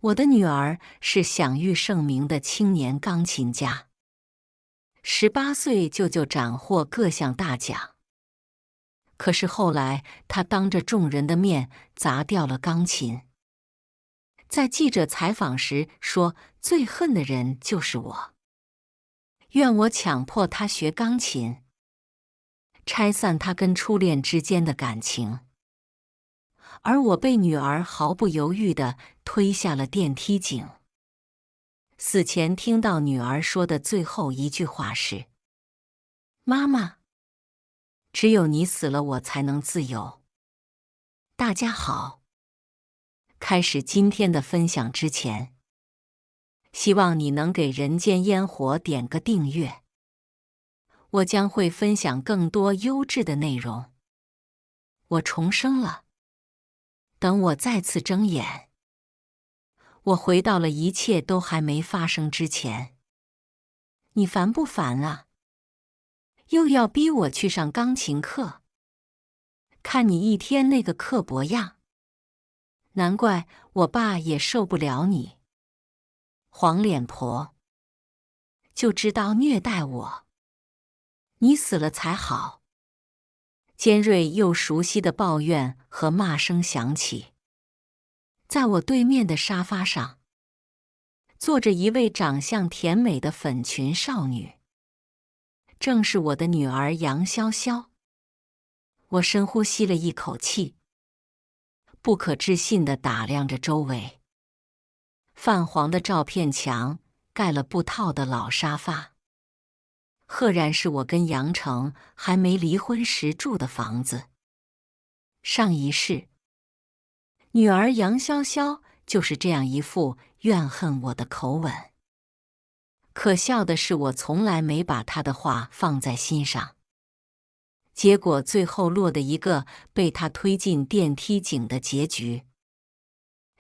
我的女儿是享誉盛名的青年钢琴家，18岁就斩获各项大奖。可是后来，她当着众人的面砸掉了钢琴。在记者采访时说：“最恨的人就是我，愿我强迫她学钢琴，拆散她跟初恋之间的感情。”而我被女儿毫不犹豫地推下了电梯井。死前听到女儿说的最后一句话是：“妈妈，只有你死了，我才能自由。”大家好，开始今天的分享之前，希望你能给人间烟火点个订阅。我将会分享更多优质的内容。我重生了。等我再次睁眼，我回到了一切都还没发生之前。你烦不烦啊？又要逼我去上钢琴课，看你一天那个刻薄样，难怪我爸也受不了你。黄脸婆，就知道虐待我。你死了才好。尖锐又熟悉的抱怨和骂声响起。在我对面的沙发上，坐着一位长相甜美的粉裙少女，正是我的女儿杨潇潇。我深呼吸了一口气，不可置信地打量着周围。泛黄的照片墙盖了布套的老沙发，赫然是我跟杨成还没离婚时住的房子。上一世，女儿杨潇潇就是这样一副怨恨我的口吻。可笑的是，我从来没把她的话放在心上，结果最后落得一个被她推进电梯井的结局。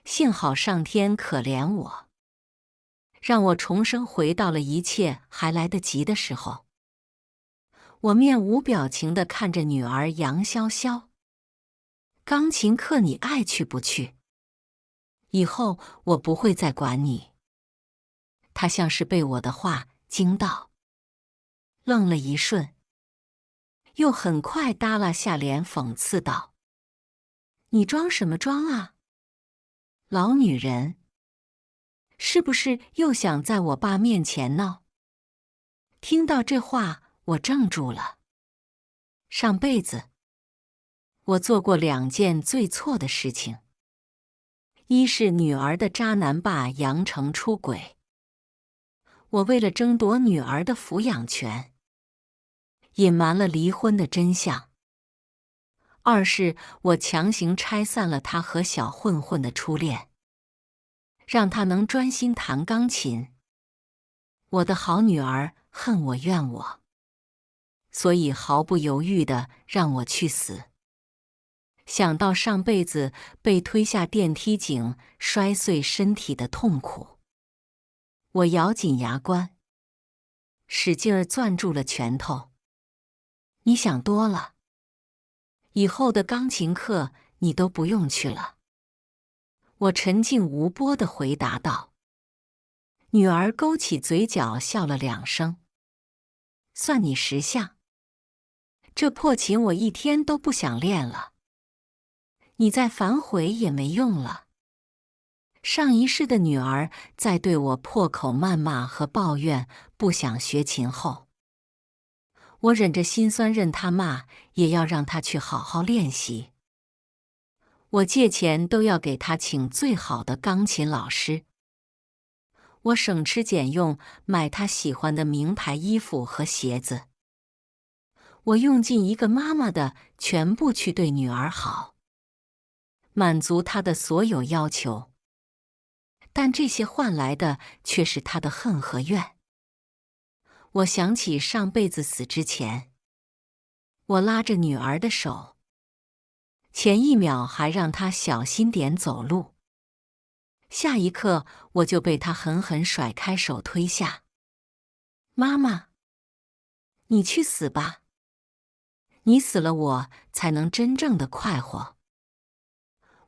幸好上天可怜我，让我重生回到了一切还来得及的时候。我面无表情地看着女儿杨潇潇。钢琴课你爱去不去？以后我不会再管你。她像是被我的话惊到，愣了一瞬，又很快耷拉下脸讽刺道：“你装什么装啊？老女人，是不是又想在我爸面前闹？”听到这话，我怔住了。上辈子，我做过2件最错的事情。一是女儿的渣男爸杨成出轨，我为了争夺女儿的抚养权，隐瞒了离婚的真相。二是我强行拆散了他和小混混的初恋，让他能专心弹钢琴。我的好女儿恨我怨我，所以毫不犹豫地让我去死。想到上辈子被推下电梯井摔碎身体的痛苦，我咬紧牙关，使劲儿攥住了拳头。你想多了，以后的钢琴课你都不用去了。我沉静无波地回答道。女儿勾起嘴角笑了2声。算你识相，这破琴我一天都不想练了。你再反悔也没用了。上一世的女儿在对我破口谩骂和抱怨不想学琴后，我忍着心酸任她骂，也要让她去好好练习。我借钱都要给她请最好的钢琴老师。我省吃俭用买她喜欢的名牌衣服和鞋子。我用尽一个妈妈的全部去对女儿好，满足她的所有要求，但这些换来的却是她的恨和怨。我想起上辈子死之前，我拉着女儿的手，前一秒还让她小心点走路，下一刻我就被她狠狠甩开手推下。妈妈，你去死吧！你死了，我才能真正的快活。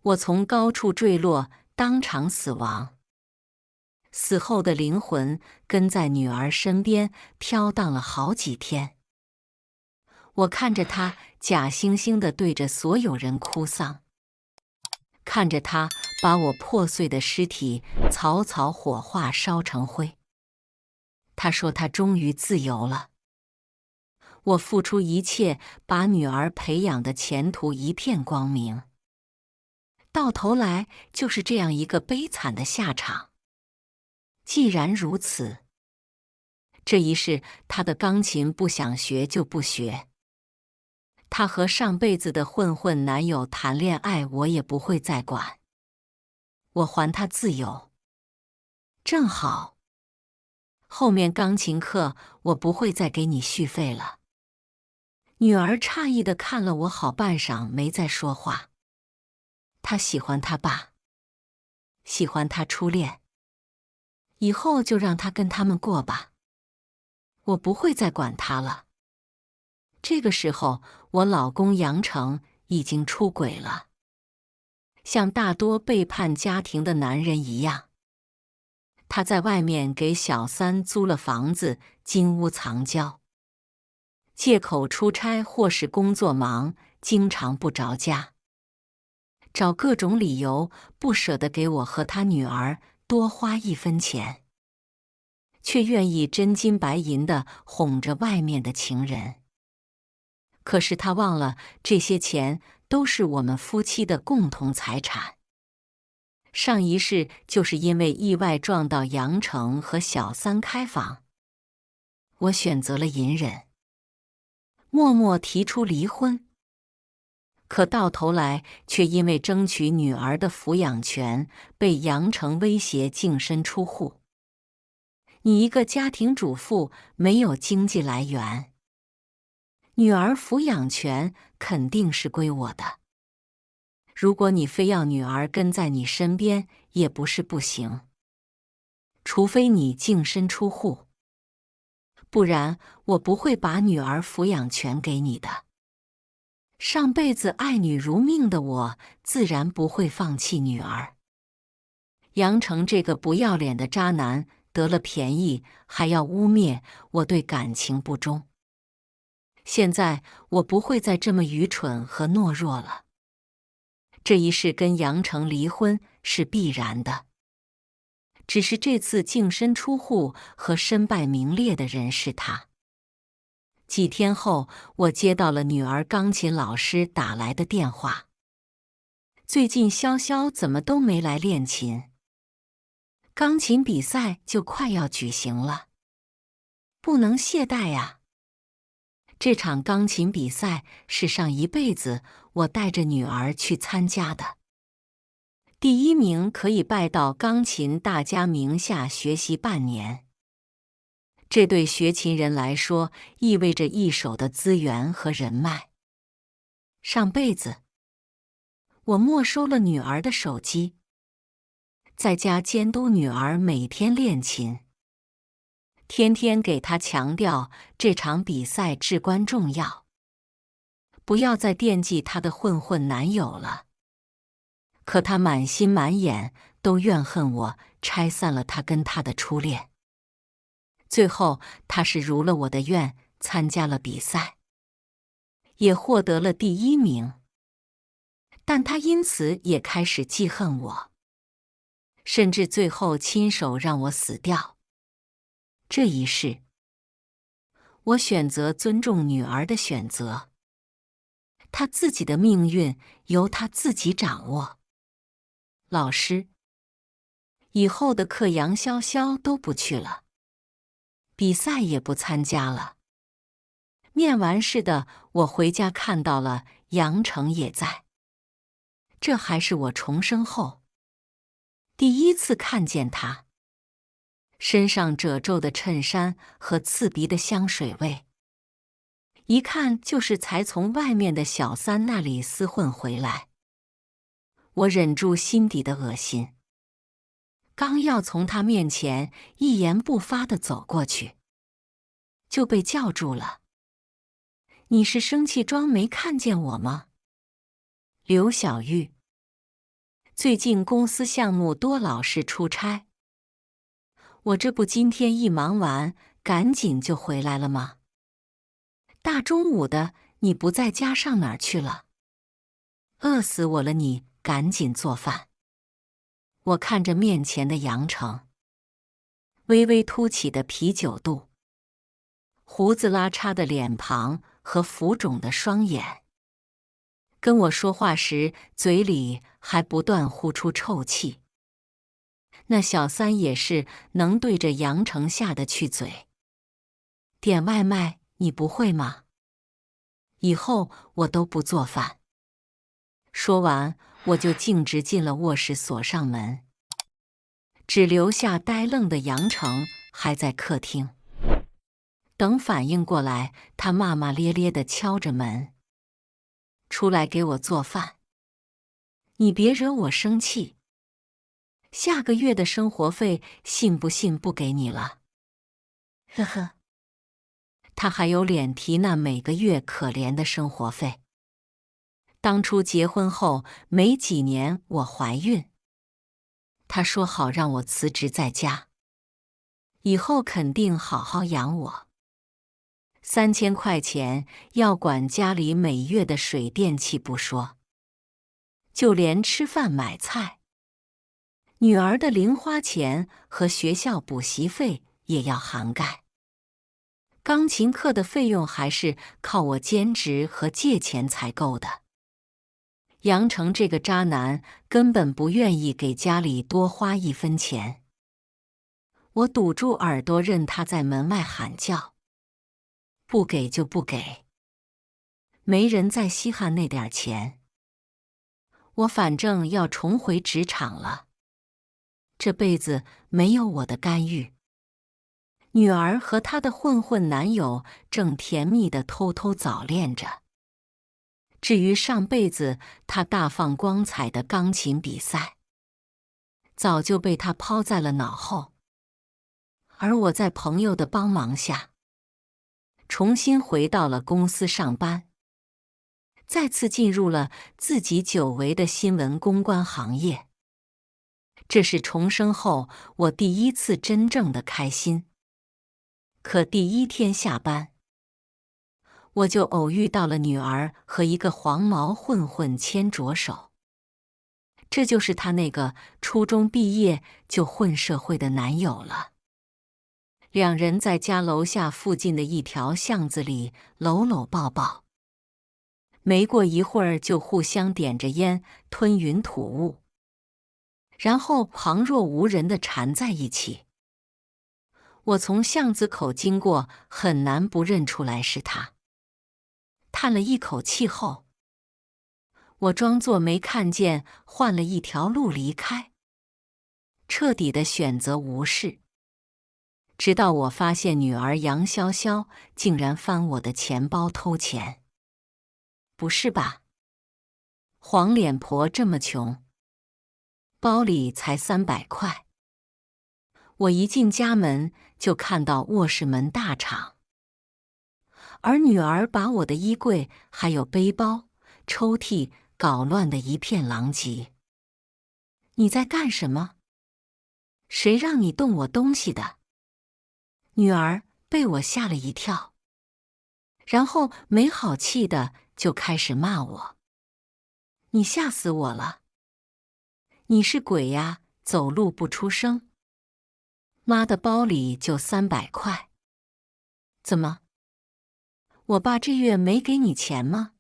我从高处坠落，当场死亡。死后的灵魂跟在女儿身边飘荡了好几天。我看着他假惺惺地对着所有人哭丧，看着他把我破碎的尸体草草火化烧成灰。他说他终于自由了。我付出一切，把女儿培养的前途一片光明，到头来就是这样一个悲惨的下场。既然如此，这一世他的钢琴不想学就不学，他和上辈子的混混男友谈恋爱，我也不会再管。我还他自由。正好，后面钢琴课我不会再给你续费了。女儿诧异地看了我好半晌，没再说话。她喜欢他爸，喜欢他初恋，以后就让他跟他们过吧。我不会再管他了。这个时候，我老公杨成已经出轨了，像大多背叛家庭的男人一样，他在外面给小三租了房子，金屋藏娇，借口出差或是工作忙，经常不着家，找各种理由不舍得给我和他女儿多花一分钱，却愿意真金白银地哄着外面的情人。可是他忘了，这些钱都是我们夫妻的共同财产。上一世就是因为意外撞到杨成和小三开房，我选择了隐忍，默默提出离婚。可到头来，却因为争取女儿的抚养权，被杨成威胁净身出户。你一个家庭主妇，没有经济来源，女儿抚养权肯定是归我的。如果你非要女儿跟在你身边，也不是不行，除非你净身出户，不然我不会把女儿抚养权给你的。上辈子爱女如命的我，自然不会放弃女儿。杨成这个不要脸的渣男，得了便宜还要污蔑我对感情不忠。现在我不会再这么愚蠢和懦弱了。这一世跟杨成离婚是必然的，只是这次净身出户和身败名裂的人是他。几天后，我接到了女儿钢琴老师打来的电话。最近潇潇怎么都没来练琴？钢琴比赛就快要举行了，不能懈怠呀。这场钢琴比赛是上一辈子我带着女儿去参加的，第一名可以拜到钢琴大家名下学习半年。这对学琴人来说意味着一手的资源和人脉。上辈子，我没收了女儿的手机，在家监督女儿每天练琴，天天给她强调这场比赛至关重要，不要再惦记她的混混男友了。可她满心满眼都怨恨我拆散了她跟她的初恋。最后，她是如了我的愿，参加了比赛，也获得了第一名。但她因此也开始记恨我，甚至最后亲手让我死掉。这一世，我选择尊重女儿的选择，她自己的命运由她自己掌握。老师，以后的课杨潇潇都不去了，比赛也不参加了。面完试的我回家看到了杨成也在，这还是我重生后第一次看见他。身上褶皱的衬衫和刺鼻的香水味，一看就是才从外面的小三那里厮混回来。我忍住心底的恶心，刚要从他面前一言不发地走过去，就被叫住了。你是生气装没看见我吗？刘小玉，最近公司项目多，老是出差，我这不今天一忙完，赶紧就回来了吗？大中午的，你不在家上哪儿去了？饿死我了！你赶紧做饭。我看着面前的杨成，微微凸起的啤酒肚，胡子拉碴的脸庞和浮肿的双眼，跟我说话时嘴里还不断呼出臭气。那小三也是能对着杨成下得去嘴。点外卖你不会吗？以后我都不做饭。说完，我就径直进了卧室，锁上门，只留下呆愣的杨成还在客厅。等反应过来，他骂骂咧咧地敲着门：“出来给我做饭！你别惹我生气。下个月的生活费信不信不给你了？”呵呵，他还有脸提那每个月可怜的生活费？当初结婚后没几年，我怀孕，他说好让我辞职在家，以后肯定好好养我。3000块钱要管家里每月的水电气不说，就连吃饭买菜，女儿的零花钱和学校补习费也要涵盖。钢琴课的费用还是靠我兼职和借钱才够的。杨成这个渣男根本不愿意给家里多花1分钱。我堵住耳朵，任他在门外喊叫，不给就不给，没人再稀罕那点钱。我反正要重回职场了，这辈子没有我的干预。女儿和她的混混男友正甜蜜地偷偷早恋着。至于上辈子他大放光彩的钢琴比赛，早就被他抛在了脑后。而我在朋友的帮忙下，重新回到了公司上班，再次进入了自己久违的新闻公关行业。这是重生后我第一次真正的开心。可第1天下班，我就偶遇到了女儿和一个黄毛混混牵着手。这就是她那个初中毕业就混社会的男友了。两人在家楼下附近的一条巷子里搂搂抱抱，没过一会儿就互相点着烟吞云吐雾，然后旁若无人地缠在一起。我从巷子口经过，很难不认出来是他。叹了一口气后，我装作没看见，换了一条路离开，彻底的选择无视。直到我发现女儿杨潇潇竟然翻我的钱包偷钱。不是吧？黄脸婆这么穷，包里才300块。我一进家门就看到卧室门大敞，而女儿把我的衣柜还有背包、抽屉搞乱得一片狼藉。你在干什么？谁让你动我东西的？女儿被我吓了一跳，然后没好气的就开始骂我：“你吓死我了！你是鬼呀，走路不出声。妈的，包里就300块，怎么？我爸这月没给你钱吗？”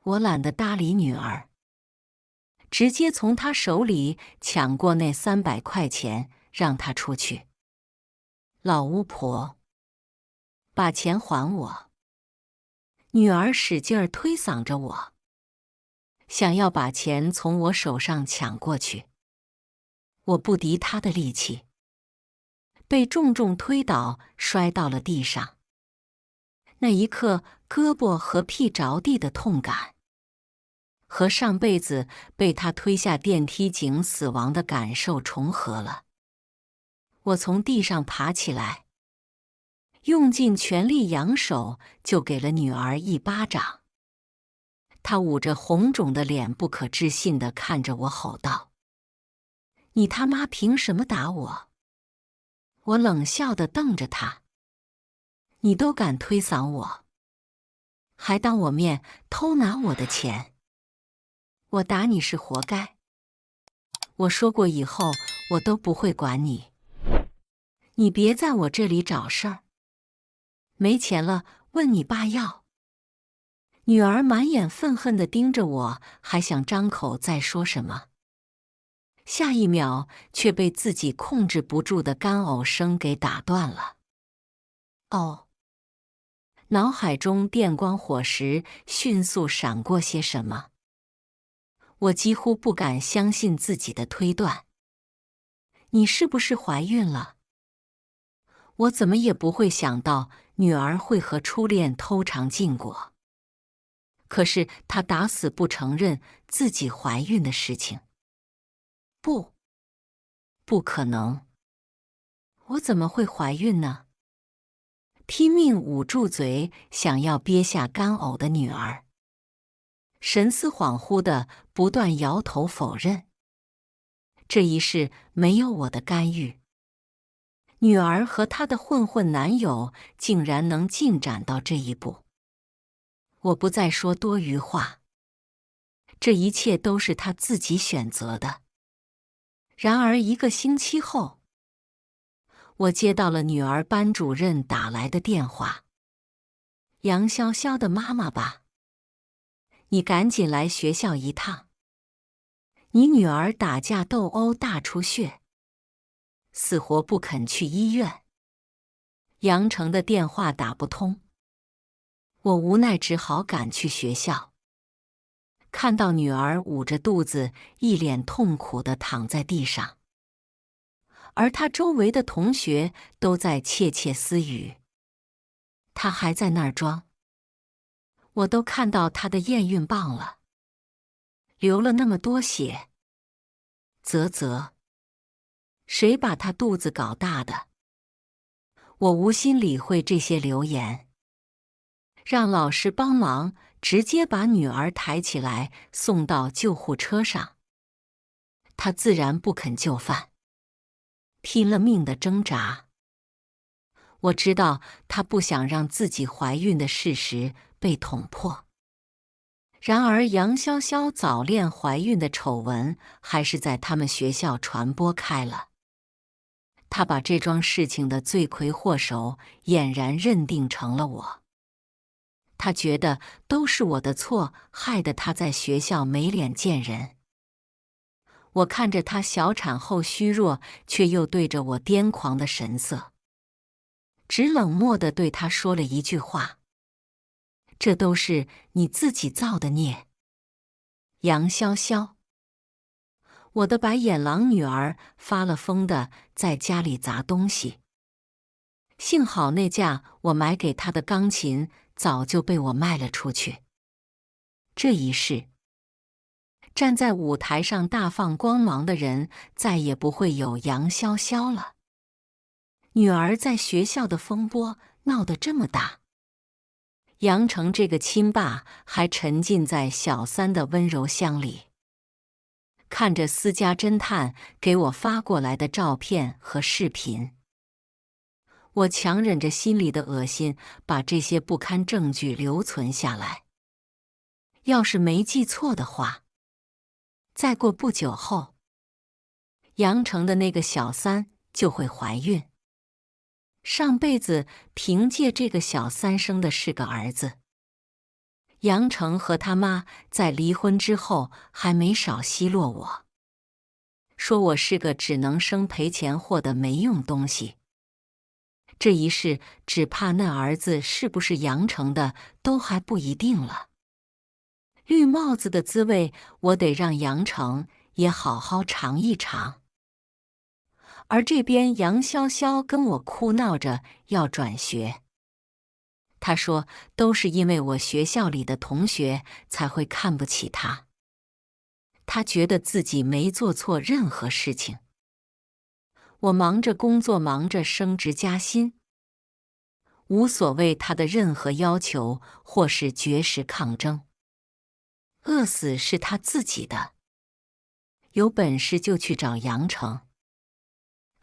我懒得搭理女儿，直接从她手里抢过那300块钱，让她出去。老巫婆，把钱还我！女儿使劲儿推搡着我，想要把钱从我手上抢过去。我不敌她的力气，被重重推倒，摔到了地上。那一刻，胳膊和屁着地的痛感，和上辈子被他推下电梯井死亡的感受重合了。我从地上爬起来，用尽全力扬手就给了女儿一巴掌。她捂着红肿的脸，不可置信地看着我，吼道：“你他妈凭什么打我？我冷笑地瞪着他：“你都敢推搡我，还当我面偷拿我的钱，我打你是活该。我说过以后我都不会管你，你别在我这里找事儿。没钱了问你爸要。”女儿满眼愤恨地盯着我，还想张口再说什么，下一秒却被自己控制不住的干呕声给打断了。哦，脑海中电光火石，迅速闪过些什么。我几乎不敢相信自己的推断。你是不是怀孕了？我怎么也不会想到女儿会和初恋偷尝禁果。可是她打死不承认自己怀孕的事情。不，不可能！我怎么会怀孕呢？拼命捂住嘴，想要憋下干呕的女儿，神思恍惚地不断摇头否认。这一事没有我的干预。女儿和她的混混男友竟然能进展到这一步。我不再说多余话，这一切都是他自己选择的。然而1个星期后，我接到了女儿班主任打来的电话：“杨潇潇的妈妈吧，你赶紧来学校一趟，你女儿打架斗殴大出血，死活不肯去医院。”杨成的电话打不通，我无奈只好赶去学校。看到女儿捂着肚子，一脸痛苦地躺在地上，而她周围的同学都在窃窃私语。她还在那儿装，我都看到她的验孕棒了，流了那么多血。啧啧，谁把她肚子搞大的？我无心理会这些流言，让老师帮忙，直接把女儿抬起来送到救护车上。她自然不肯就范，拼了命的挣扎。我知道她不想让自己怀孕的事实被捅破。然而杨潇潇早恋怀孕的丑闻还是在他们学校传播开了。她把这桩事情的罪魁祸首俨然认定成了我。她觉得都是我的错，害得她在学校没脸见人。我看着她小产后虚弱，却又对着我癫狂的神色，只冷漠地对她说了一句话：“这都是你自己造的孽。”杨潇潇，我的白眼狼女儿发了疯的在家里砸东西。幸好那架我买给她的钢琴早就被我卖了出去。这一世，站在舞台上大放光芒的人，再也不会有杨潇潇了。女儿在学校的风波闹得这么大，杨成这个亲爸还沉浸在小三的温柔乡里。看着私家侦探给我发过来的照片和视频，我强忍着心里的恶心，把这些不堪证据留存下来。要是没记错的话，再过不久后，杨成的那个小三就会怀孕。上辈子凭借这个小三生的是个儿子。杨成和他妈在离婚之后还没少奚落我，说我是个只能生赔钱货的没用东西。这一世只怕那儿子是不是杨成的都还不一定了。绿帽子的滋味，我得让杨成也好好尝一尝。而这边杨潇潇跟我哭闹着要转学，他说都是因为我学校里的同学才会看不起他。他觉得自己没做错任何事情。我忙着工作，忙着升职加薪，无所谓他的任何要求或是绝食抗争。饿死是他自己的，有本事就去找杨成。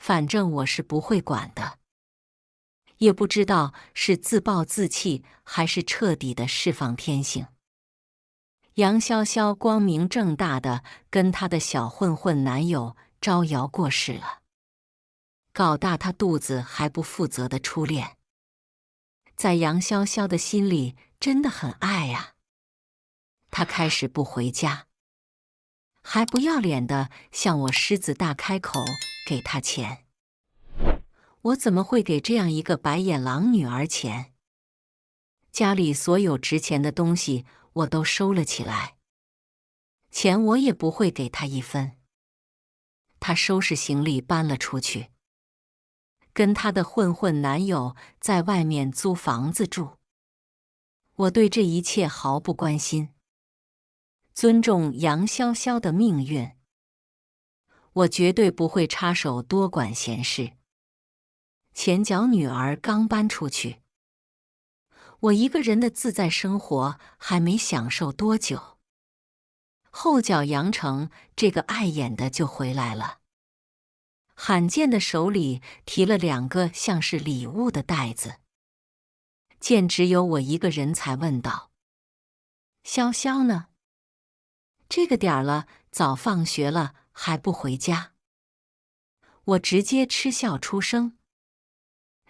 反正我是不会管的。也不知道是自暴自弃，还是彻底的释放天性。杨潇潇光明正大的跟她的小混混男友招摇过市了，搞大她肚子还不负责的初恋，在杨潇潇的心里真的很爱呀。她开始不回家，还不要脸的向我狮子大开口给她钱。我怎么会给这样一个白眼狼女儿钱？家里所有值钱的东西我都收了起来，钱我也不会给她一分。她收拾行李搬了出去，跟她的混混男友在外面租房子住。我对这一切毫不关心，尊重杨潇潇的命运。我绝对不会插手多管闲事。前脚女儿刚搬出去，我一个人的自在生活还没享受多久，后脚杨成这个碍眼的就回来了，罕见的手里提了2个像是礼物的袋子。见只有我一个人，才问道：“潇潇呢？这个点儿了，早放学了还不回家？”我直接嗤笑出声。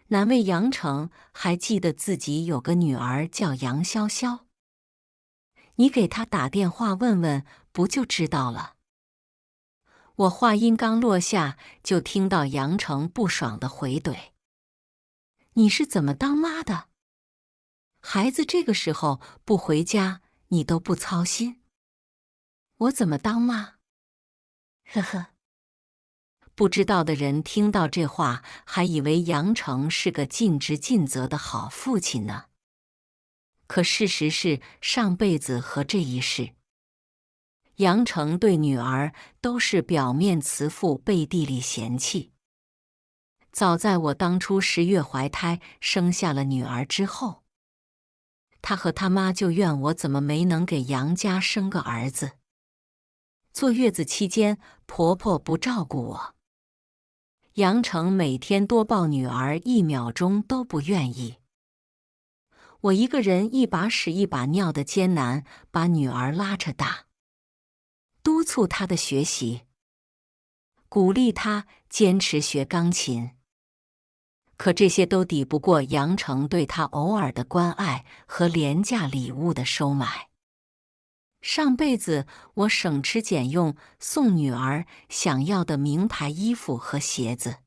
难为杨成还记得自己有个女儿叫杨潇潇，你给她打电话问问，不就知道了？我话音刚落下，就听到杨成不爽的回怼：“你是怎么当妈的？孩子这个时候不回家，你都不操心？我怎么当妈？”呵呵。不知道的人听到这话，还以为杨成是个尽职尽责的好父亲呢。可事实是，上辈子和这一世，杨成对女儿都是表面慈父，背地里嫌弃。早在我当初10月怀胎生下了女儿之后，他和他妈就怨我怎么没能给杨家生个儿子。坐月子期间，婆婆不照顾我，杨成每天多抱女儿1秒钟都不愿意。我一个人一把屎一把尿的艰难把女儿拉扯大，督促她的学习，鼓励她坚持学钢琴。可这些都抵不过杨成对她偶尔的关爱和廉价礼物的收买。上辈子我省吃俭用送女儿想要的名牌衣服和鞋子，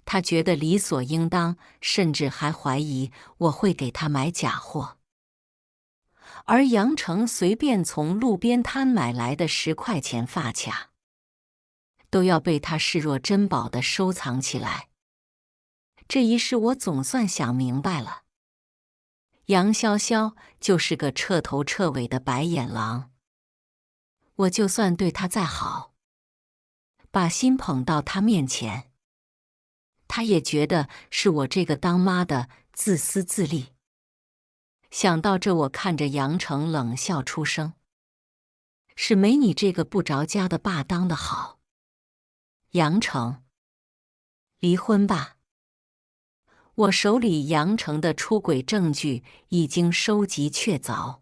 她觉得理所应当，甚至还怀疑我会给她买假货。而杨成随便从路边摊买来的10块钱发卡，都要被他视若珍宝的收藏起来。这一世我总算想明白了，杨潇潇就是个彻头彻尾的白眼狼。我就算对她再好，把心捧到她面前，她也觉得是我这个当妈的自私自利。想到这，我看着杨成冷笑出声：“是没你这个不着家的爸当的好。杨成，离婚吧。”我手里杨成的出轨证据已经收集确凿，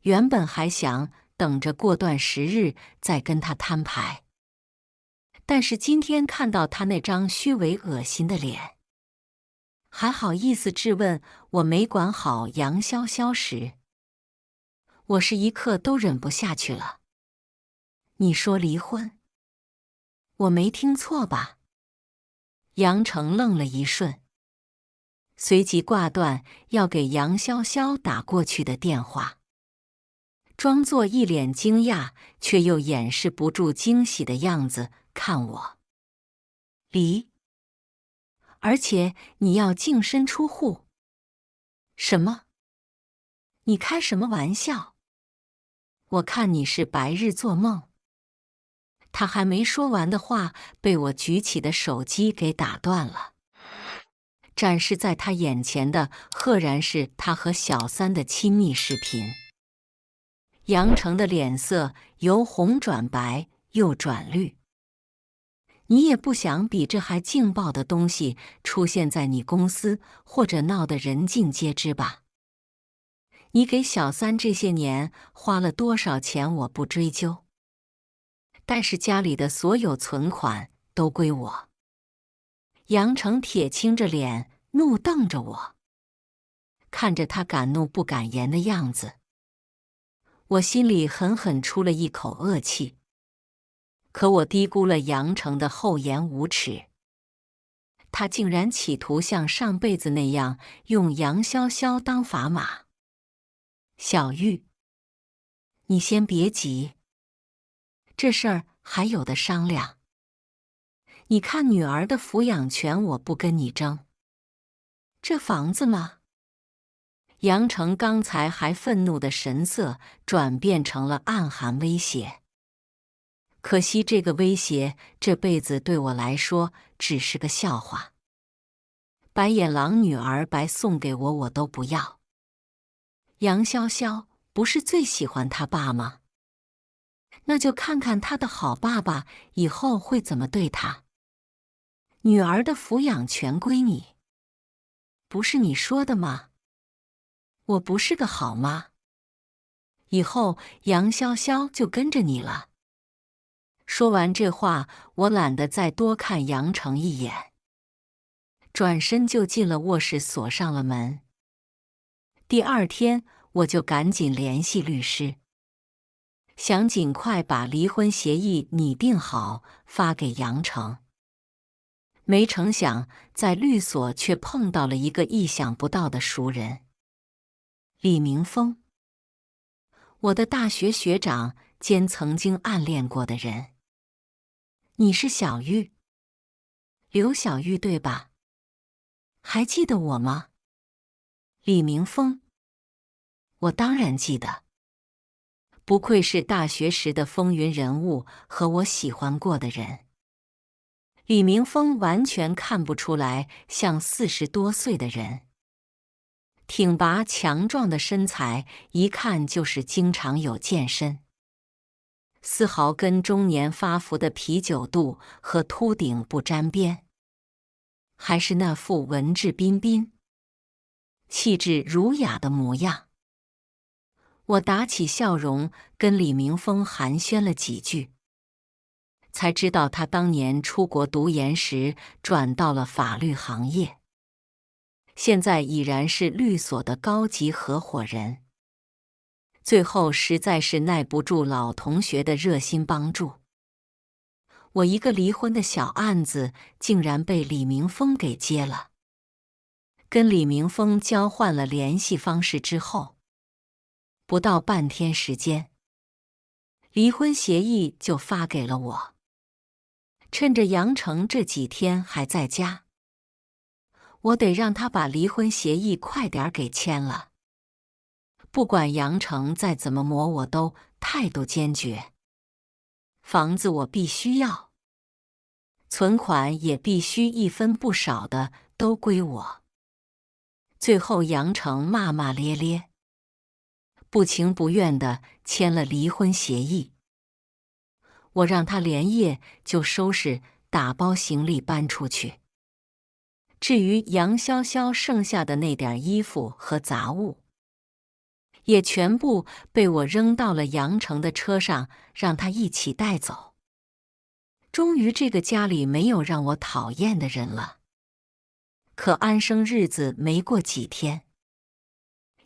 原本还想等着过段时日再跟他摊牌，但是今天看到他那张虚伪恶心的脸，还好意思质问我没管好杨潇潇时，我是一刻都忍不下去了。你说离婚？我没听错吧？杨成愣了一瞬，随即挂断要给杨潇潇打过去的电话，装作一脸惊讶却又掩饰不住惊喜的样子看我。离？而且你要净身出户？什么？你开什么玩笑？我看你是白日做梦。他还没说完的话，被我举起的手机给打断了。展示在他眼前的，赫然是他和小三的亲密视频。杨成的脸色由红转白，又转绿。你也不想比这还劲爆的东西出现在你公司，或者闹得人尽皆知吧？你给小三这些年花了多少钱，我不追究。但是家里的所有存款都归我。杨成铁青着脸，怒瞪着我，看着他敢怒不敢言的样子，我心里狠狠出了一口恶气。可我低估了杨成的厚颜无耻，他竟然企图像上辈子那样用杨潇潇当砝码。小玉，你先别急，这事儿还有的商量。你看女儿的抚养权我不跟你争，这房子嘛……杨成刚才还愤怒的神色转变成了暗含威胁。可惜这个威胁这辈子对我来说只是个笑话。白眼狼女儿白送给我，我都不要。杨潇潇不是最喜欢他爸吗？那就看看他的好爸爸以后会怎么对他。女儿的抚养权归你，不是你说的吗？我不是个好妈，以后杨潇潇就跟着你了。说完这话，我懒得再多看杨成一眼，转身就进了卧室，锁上了门。第二天，我就赶紧联系律师，想尽快把离婚协议拟定好，发给杨成。没成想，在律所却碰到了一个意想不到的熟人——李明峰，我的大学学长兼曾经暗恋过的人。你是小玉，刘小玉对吧？还记得我吗？李明峰，我当然记得。不愧是大学时的风云人物和我喜欢过的人。李明峰完全看不出来像40多岁的人，挺拔强壮的身材，一看就是经常有健身，丝毫跟中年发福的啤酒肚和秃顶不沾边，还是那副文质彬彬、气质儒雅的模样。我打起笑容跟李明峰寒暄了几句，才知道他当年出国读研时转到了法律行业，现在已然是律所的高级合伙人。最后实在是耐不住老同学的热心帮助，我一个离婚的小案子竟然被李明峰给接了。跟李明峰交换了联系方式之后，不到半天时间，离婚协议就发给了我。趁着杨成这几天还在家，我得让他把离婚协议快点给签了。不管杨成再怎么磨，我都态度坚决。房子我必须要，存款也必须一分不少的都归我。最后杨成骂骂咧咧，不情不愿地签了离婚协议。我让他连夜就收拾打包行李搬出去。至于杨潇潇剩下的那点衣服和杂物，也全部被我扔到了杨成的车上，让他一起带走。终于这个家里没有让我讨厌的人了。可安生日子没过几天，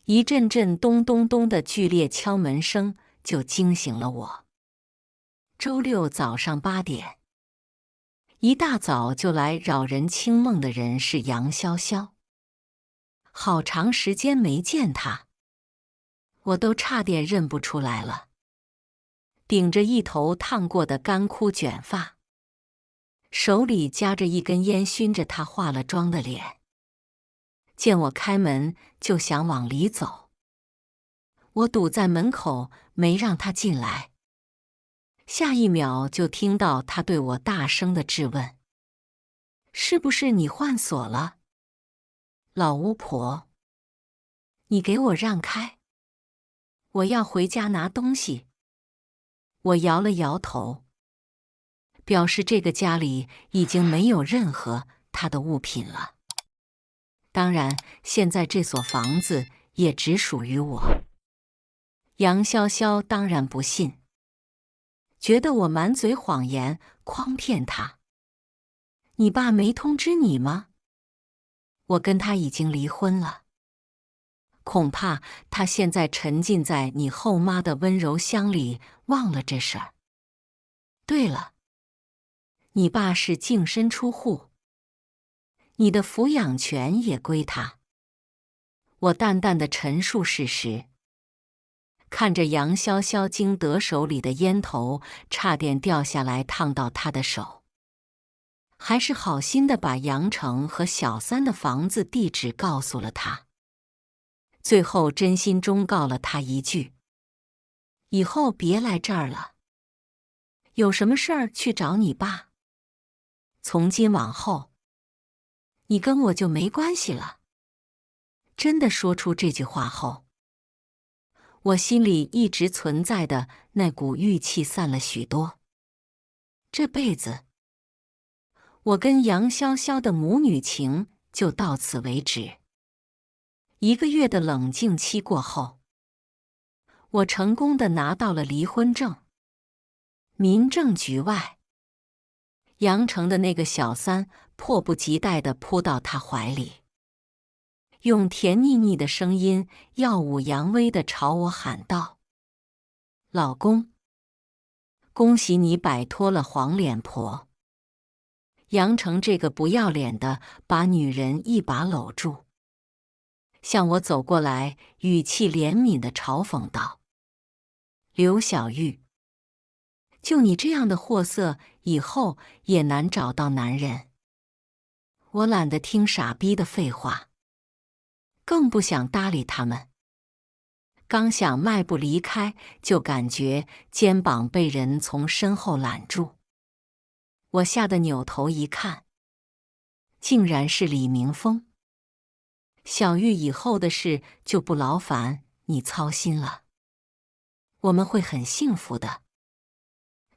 一阵阵咚咚咚的剧烈敲门声就惊醒了我。周六早上8点，一大早就来扰人清梦的人是杨潇潇。好长时间没见他，我都差点认不出来了。顶着一头烫过的干枯卷发，手里夹着一根烟，熏着他化了妆的脸。见我开门就想往里走，我堵在门口没让他进来。下一秒就听到他对我大声的质问：“是不是你换锁了？老巫婆，你给我让开！我要回家拿东西。”我摇了摇头，表示这个家里已经没有任何他的物品了。当然，现在这所房子也只属于我。杨潇潇当然不信，觉得我满嘴谎言，诓骗他。你爸没通知你吗？我跟他已经离婚了。恐怕他现在沉浸在你后妈的温柔乡里，忘了这事儿。对了，你爸是净身出户，你的抚养权也归他。我淡淡的陈述事实，看着杨潇潇经得手里的烟头差点掉下来烫到他的手，还是好心的把杨成和小三的房子地址告诉了他。最后真心忠告了他一句：以后别来这儿了，有什么事儿去找你爸。从今往后，你跟我就没关系了。真的说出这句话后，我心里一直存在的那股郁气散了许多。这辈子，我跟杨潇潇的母女情就到此为止。1个月的冷静期过后，我成功地拿到了离婚证。民政局外，杨成的那个小三迫不及待地扑到他怀里，用甜腻腻的声音耀武扬威地朝我喊道：老公，恭喜你摆脱了黄脸婆。杨成这个不要脸的把女人一把搂住，向我走过来，语气怜悯地嘲讽道：刘小玉，就你这样的货色，以后也难找到男人。我懒得听傻逼的废话，更不想搭理他们。刚想迈步离开，就感觉肩膀被人从身后揽住。我吓得扭头一看，竟然是李明峰。小玉，以后的事就不劳烦你操心了，我们会很幸福的。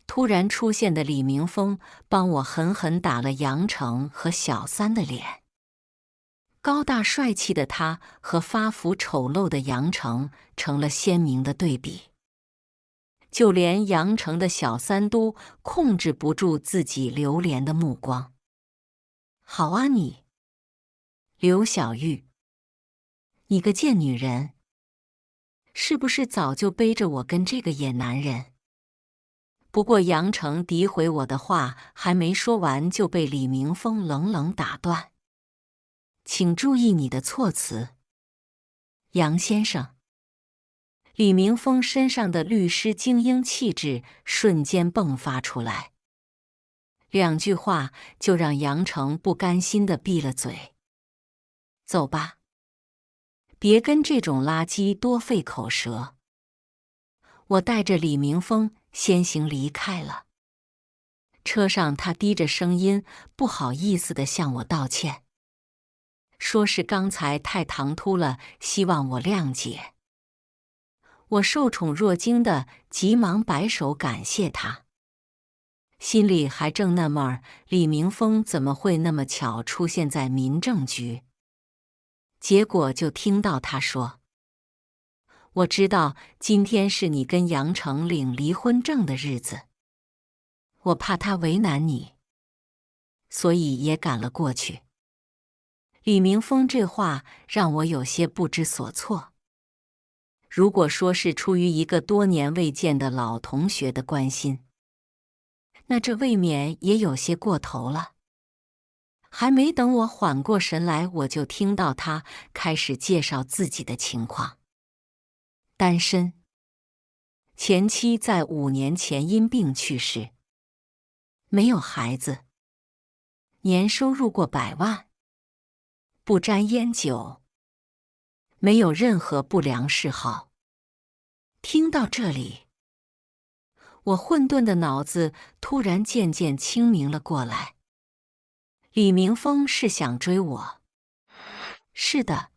突然出现的李明峰帮我狠狠打了杨成和小三的脸。高大帅气的他和发福丑陋的杨成成了鲜明的对比，就连杨成的小三都控制不住自己流连的目光。好啊你，刘小玉，你个贱女人，是不是早就背着我跟这个野男人？不过杨成诋毁我的话还没说完，就被李明峰冷冷打断。请注意你的措辞，杨先生。李明峰身上的律师精英气质瞬间迸发出来，2句话就让杨成不甘心地闭了嘴。走吧，别跟这种垃圾多费口舌。我带着李明峰先行离开了。车上他低着声音，不好意思地向我道歉，说是刚才太唐突了，希望我谅解。我受宠若惊的急忙摆手感谢他，心里还正纳闷儿李明峰怎么会那么巧出现在民政局。结果就听到他说：我知道今天是你跟杨成领离婚证的日子，我怕他为难你，所以也赶了过去。李明峰这话让我有些不知所措。如果说是出于一个多年未见的老同学的关心，那这未免也有些过头了。还没等我缓过神来，我就听到他开始介绍自己的情况。单身，前妻在5年前因病去世，没有孩子，年收入过100万，不沾烟酒，没有任何不良嗜好。听到这里，我混沌的脑子突然渐渐清明了过来。李明峰是想追我。是的，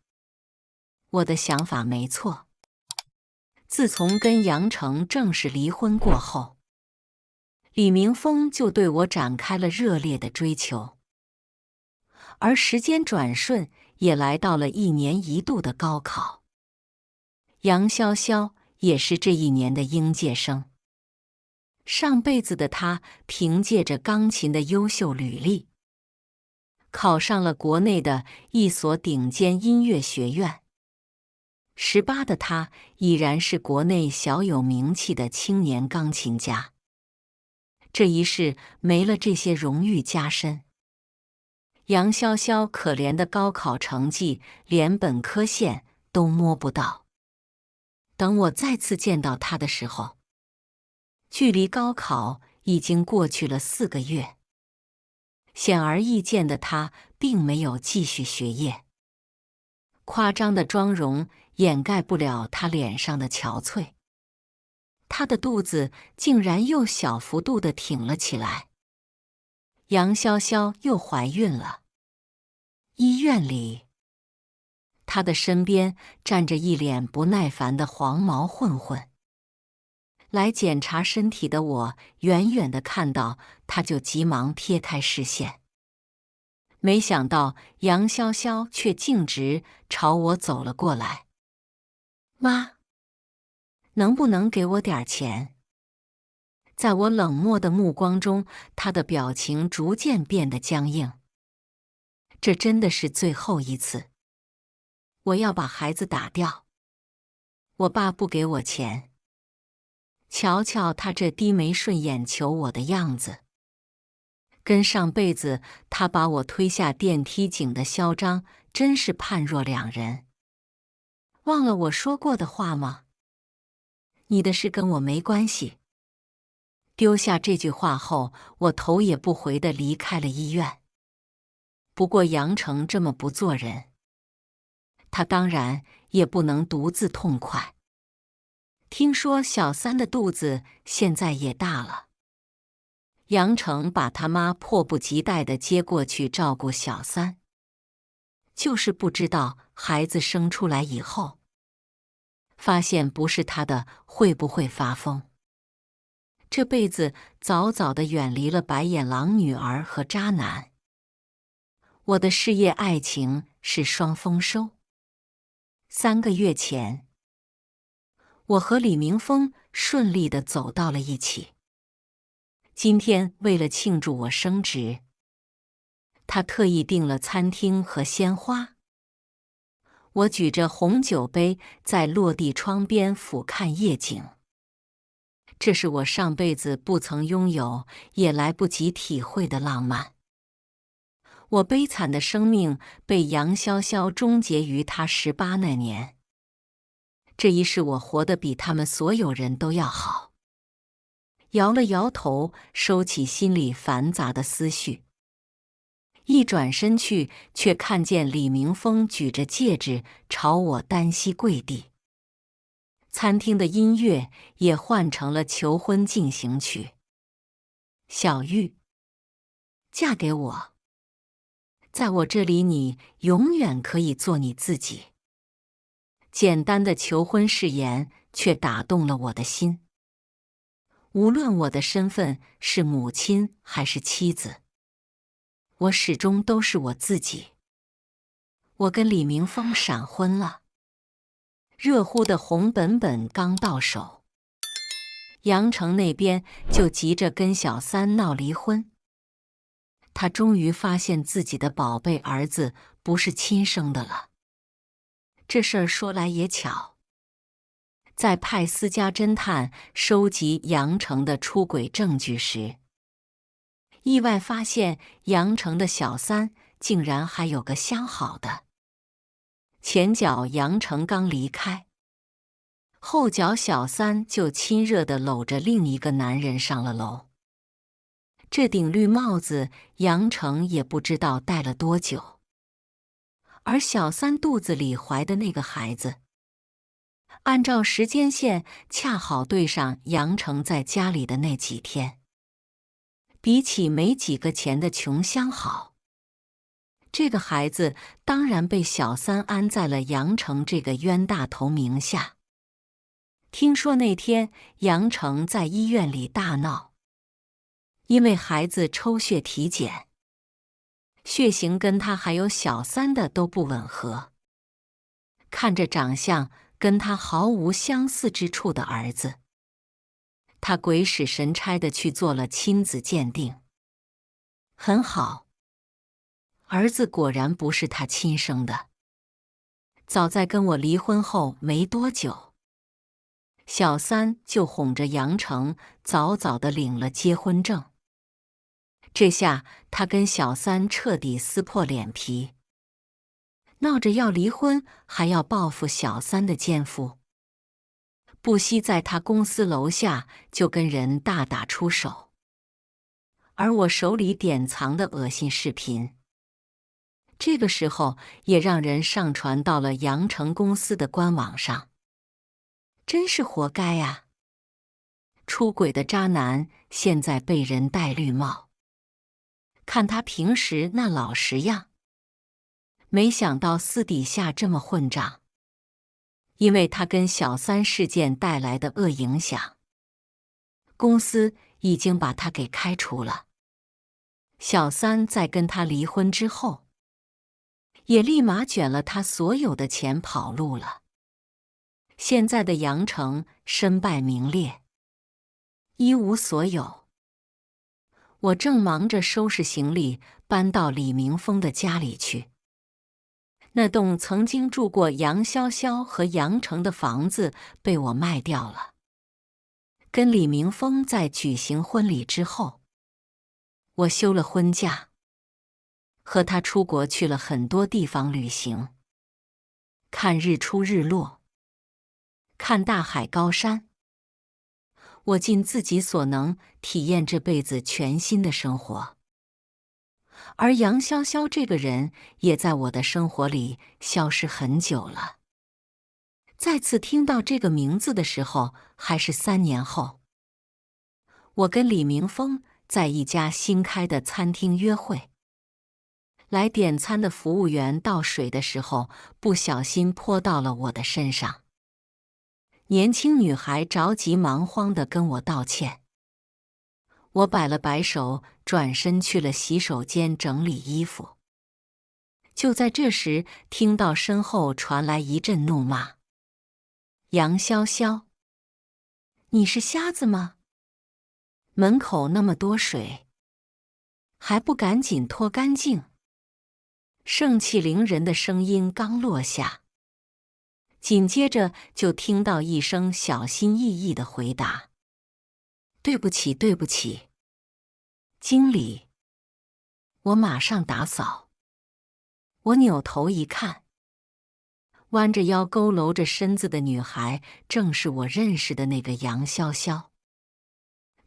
我的想法没错。自从跟杨成正式离婚过后，李明峰就对我展开了热烈的追求。而时间转瞬，也来到了1年1度的高考。杨潇潇也是这一年的应届生。上辈子的他凭借着钢琴的优秀履历，考上了国内的一所顶尖音乐学院。18的他已然是国内小有名气的青年钢琴家。这一世没了这些荣誉加身，杨潇潇可怜的高考成绩连本科线都摸不到。等我再次见到他的时候，距离高考已经过去了4个月。显而易见的，他并没有继续学业。夸张的妆容掩盖不了他脸上的憔悴，他的肚子竟然又小幅度地挺了起来。杨潇潇又怀孕了。医院里，他的身边站着一脸不耐烦的黄毛混混。来检查身体的我远远地看到，他就急忙撇开视线。没想到杨潇潇却径直朝我走了过来。妈，能不能给我点钱？在我冷漠的目光中，他的表情逐渐变得僵硬。这真的是最后一次。我要把孩子打掉。我爸不给我钱。瞧瞧他这低眉顺眼求我的样子，跟上辈子他把我推下电梯井的嚣张真是判若两人。忘了我说过的话吗？你的事跟我没关系。丢下这句话后，我头也不回地离开了医院。不过杨成这么不做人，他当然也不能独自痛快。听说小三的肚子现在也大了。杨成把他妈迫不及待地接过去照顾小三，就是不知道孩子生出来以后，发现不是他的会不会发疯。这辈子早早地远离了白眼狼女儿和渣男。我的事业爱情是双丰收。3个月前，我和李明峰顺利地走到了一起。今天为了庆祝我升职，他特意订了餐厅和鲜花。我举着红酒杯在落地窗边俯瞰夜景。这是我上辈子不曾拥有，也来不及体会的浪漫。我悲惨的生命被杨潇潇终结于他18那年。这一世我活得比他们所有人都要好。摇了摇头，收起心里繁杂的思绪。一转身去，却看见李明峰举着戒指朝我单膝跪地。餐厅的音乐也换成了求婚进行曲。小玉，嫁给我。在我这里，你永远可以做你自己。简单的求婚誓言却打动了我的心。无论我的身份是母亲还是妻子，我始终都是我自己。我跟李明峰闪婚了。热乎的红本本刚到手，杨成那边就急着跟小三闹离婚。他终于发现自己的宝贝儿子不是亲生的了。这事儿说来也巧，在派私家侦探收集杨成的出轨证据时，意外发现杨成的小三竟然还有个相好的。前脚杨成刚离开，后脚小三就亲热地搂着另一个男人上了楼。这顶绿帽子杨成也不知道戴了多久。而小三肚子里怀的那个孩子，按照时间线恰好对上杨成在家里的那几天。比起没几个钱的穷相好，这个孩子当然被小三安在了杨成这个冤大头名下。听说那天杨成在医院里大闹，因为孩子抽血体检，血型跟他还有小三的都不吻合，看着长相跟他毫无相似之处的儿子，他鬼使神差地去做了亲子鉴定。很好，儿子果然不是他亲生的。早在跟我离婚后没多久，小三就哄着杨成早早地领了结婚证。这下他跟小三彻底撕破脸皮，闹着要离婚，还要报复小三的奸夫，不惜在他公司楼下就跟人大打出手。而我手里典藏的恶心视频，这个时候也让人上传到了杨成公司的官网上。真是活该啊！出轨的渣男现在被人戴绿帽，看他平时那老实样，没想到私底下这么混账。因为他跟小三事件带来的恶影响，公司已经把他给开除了。小三在跟他离婚之后，也立马卷了他所有的钱跑路了。现在的杨成身败名裂，一无所有。我正忙着收拾行李搬到李明峰的家里去。那栋曾经住过杨潇潇和杨成的房子被我卖掉了。跟李明峰在举行婚礼之后，我休了婚假，和他出国去了很多地方旅行，看日出日落，看大海高山。我尽自己所能体验这辈子全新的生活。而杨潇潇这个人也在我的生活里消失很久了。再次听到这个名字的时候，还是3年后。我跟李明峰在一家新开的餐厅约会，来点餐的服务员倒水的时候，不小心泼到了我的身上。年轻女孩着急忙慌地跟我道歉。我摆了摆手，转身去了洗手间整理衣服。就在这时，听到身后传来一阵怒骂：“杨潇潇，你是瞎子吗？门口那么多水，还不赶紧拖干净？”盛气凌人的声音刚落下，紧接着就听到一声小心翼翼的回答：“对不起，对不起，经理，我马上打扫。”我扭头一看，弯着腰佝偻着身子的女孩正是我认识的那个杨潇潇。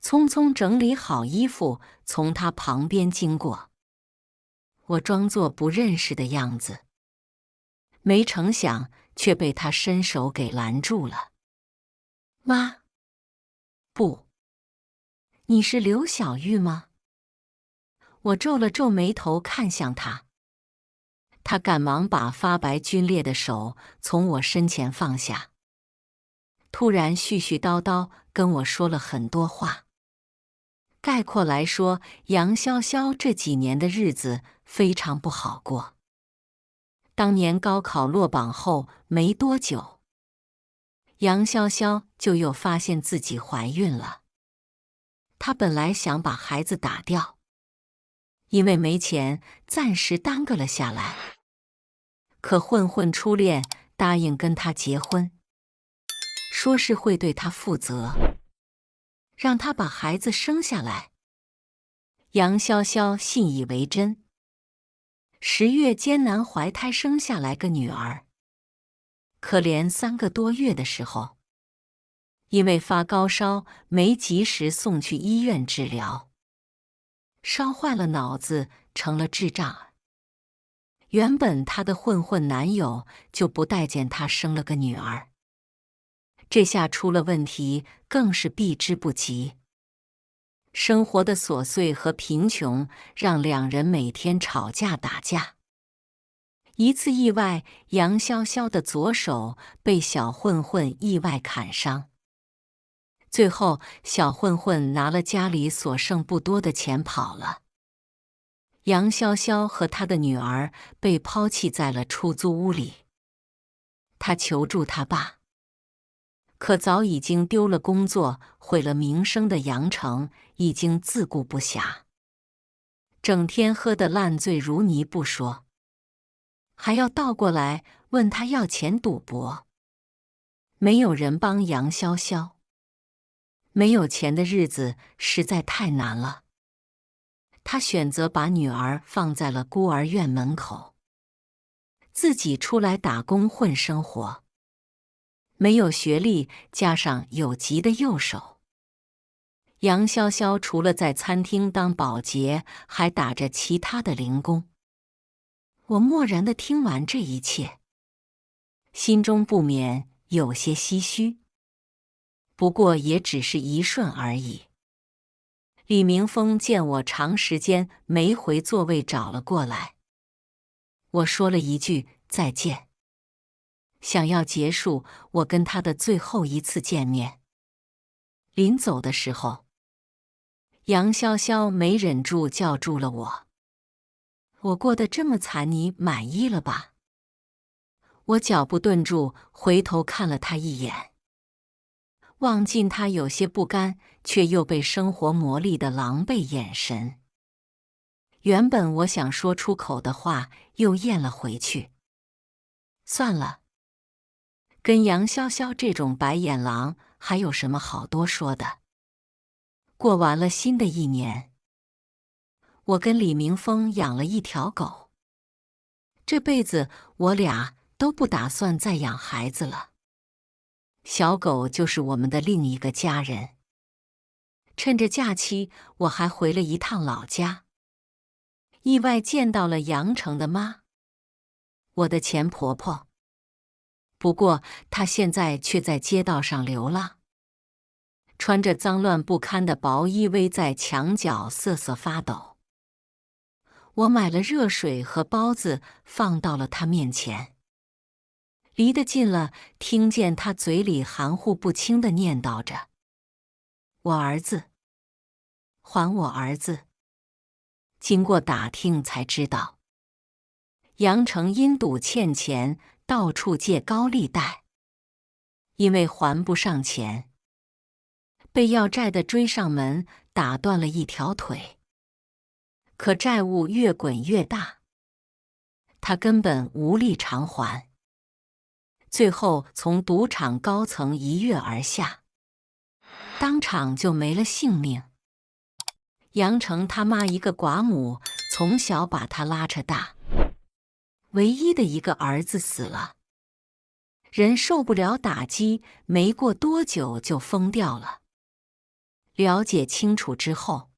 匆匆整理好衣服，从她旁边经过，我装作不认识的样子，没成想却被她伸手给拦住了。“妈，不，你是刘小玉吗？”我皱了皱眉头看向她，她赶忙把发白皲裂的手从我身前放下，突然絮絮叨叨跟我说了很多话。概括来说，杨潇潇这几年的日子非常不好过。当年高考落榜后没多久，杨潇潇就又发现自己怀孕了。她本来想把孩子打掉，因为没钱，暂时耽搁了下来。可混混初恋答应跟她结婚，说是会对她负责，让她把孩子生下来。杨潇潇信以为真，10月艰难怀胎生下来个女儿。可怜3个多月的时候，因为发高烧没及时送去医院治疗，烧坏了脑子，成了智障。原本她的混混男友就不待见她生了个女儿，这下出了问题，更是避之不及。生活的琐碎和贫穷让两人每天吵架打架。一次意外，杨潇潇的左手被小混混意外砍伤。最后，小混混拿了家里所剩不多的钱跑了。杨潇潇和他的女儿被抛弃在了出租屋里。他求助他爸，可早已经丢了工作、毁了名声的杨成已经自顾不暇，整天喝得烂醉如泥不说，还要倒过来问他要钱赌博。没有人帮杨潇潇，没有钱的日子实在太难了。他选择把女儿放在了孤儿院门口，自己出来打工混生活。没有学历，加上有急的右手，杨潇潇除了在餐厅当保洁，还打着其他的零工。我默然地听完这一切，心中不免有些唏嘘。不过也只是一瞬而已。李明峰见我长时间没回座位，找了过来。我说了一句再见，想要结束我跟他的最后一次见面。临走的时候，杨潇潇没忍住叫住了我。我过得这么惨，你满意了吧？我脚步顿住，回头看了他一眼，望进他有些不甘，却又被生活磨砺的狼狈眼神。原本我想说出口的话，又咽了回去。算了，跟杨潇潇这种白眼狼还有什么好多说的？过完了新的一年，我跟李明峰养了一条狗。这辈子我俩都不打算再养孩子了。小狗就是我们的另一个家人。趁着假期，我还回了一趟老家，意外见到了杨成的妈，我的前婆婆。不过她现在却在街道上流浪，穿着脏乱不堪的薄衣偎在墙角瑟瑟发抖。我买了热水和包子放到了她面前，离得近了，听见她嘴里含糊不清地念叨着：“我儿子，还我儿子。”经过打听才知道，杨成因赌欠钱，到处借高利贷，因为还不上钱，被要债的追上门，打断了一条腿。可债务越滚越大，他根本无力偿还，最后从赌场高层一跃而下，当场就没了性命。杨成他妈一个寡母，从小把他拉扯大，唯一的一个儿子死了，人受不了打击，没过多久就疯掉了。了解清楚之后，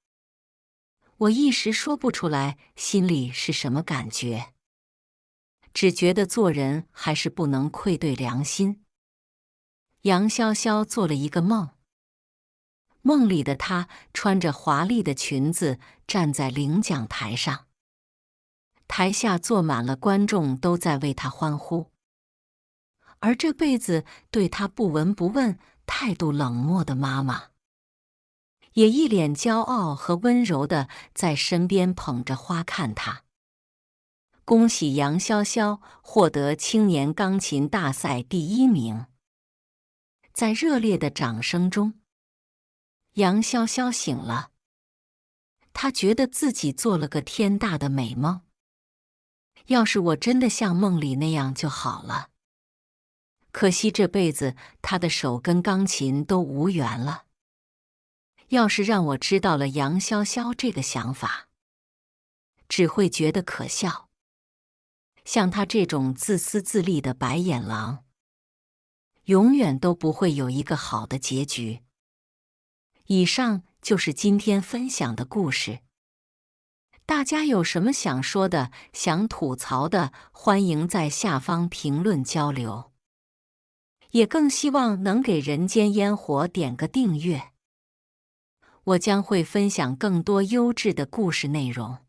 我一时说不出来心里是什么感觉，只觉得做人还是不能愧对良心。杨潇潇做了一个梦，梦里的她穿着华丽的裙子站在领奖台上，台下坐满了观众，都在为她欢呼。而这辈子对她不闻不问、态度冷漠的妈妈，也一脸骄傲和温柔地在身边捧着花看她。恭喜杨潇潇获得青年钢琴大赛第1名。在热烈的掌声中，杨潇潇醒了，她觉得自己做了个天大的美梦。要是我真的像梦里那样就好了。可惜这辈子她的手跟钢琴都无缘了。要是让我知道了杨潇潇这个想法，只会觉得可笑。像她这种自私自利的白眼狼，永远都不会有一个好的结局。以上就是今天分享的故事。大家有什么想说的、想吐槽的，欢迎在下方评论交流。也更希望能给人间烟火点个订阅。我将会分享更多优质的故事内容。